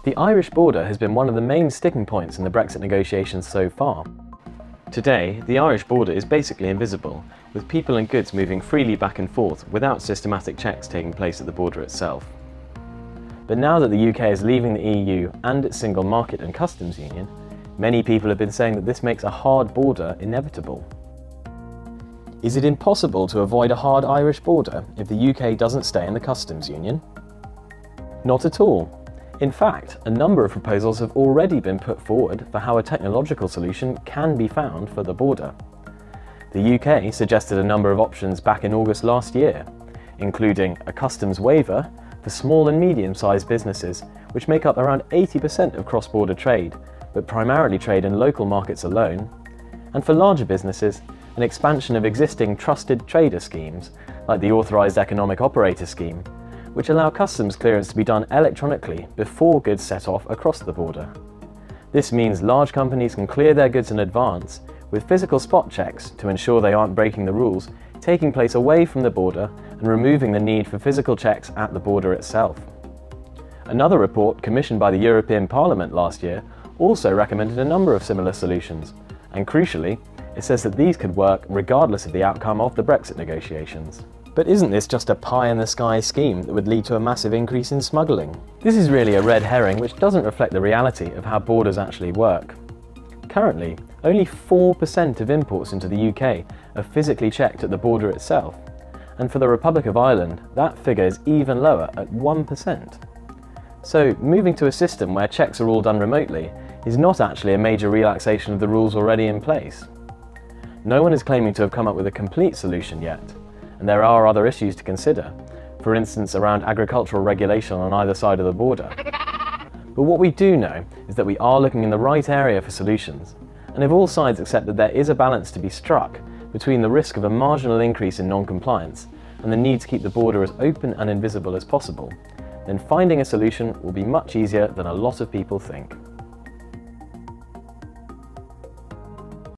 The Irish border has been one of the main sticking points in the Brexit negotiations so far. Today, the Irish border is basically invisible, with people and goods moving freely back and forth without systematic checks taking place at the border itself. But now that the UK is leaving the EU and its single market and customs union, many people have been saying that this makes a hard border inevitable. Is it impossible to avoid a hard Irish border if the UK doesn't stay in the customs union? Not at all. In fact, a number of proposals have already been put forward for how a technological solution can be found for the border. The UK suggested a number of options back in August last year, including a customs waiver for small and medium-sized businesses, which make up around 80% of cross-border trade, but primarily trade in local markets alone, and for larger businesses, an expansion of existing trusted trader schemes, like the Authorised Economic Operator scheme, which allow customs clearance to be done electronically before goods set off across the border. This means large companies can clear their goods in advance, with physical spot checks to ensure they aren't breaking the rules taking place away from the border and removing the need for physical checks at the border itself. Another report commissioned by the European Parliament last year also recommended a number of similar solutions, and crucially, it says that these could work regardless of the outcome of the Brexit negotiations. But isn't this just a pie-in-the-sky scheme that would lead to a massive increase in smuggling? This is really a red herring which doesn't reflect the reality of how borders actually work. Currently, only 4% of imports into the UK are physically checked at the border itself, and for the Republic of Ireland, that figure is even lower at 1%. So, moving to a system where checks are all done remotely is not actually a major relaxation of the rules already in place. No one is claiming to have come up with a complete solution yet, and there are other issues to consider, for instance around agricultural regulation on either side of the border. But what we do know is that we are looking in the right area for solutions, and if all sides accept that there is a balance to be struck between the risk of a marginal increase in non-compliance and the need to keep the border as open and invisible as possible, then finding a solution will be much easier than a lot of people think.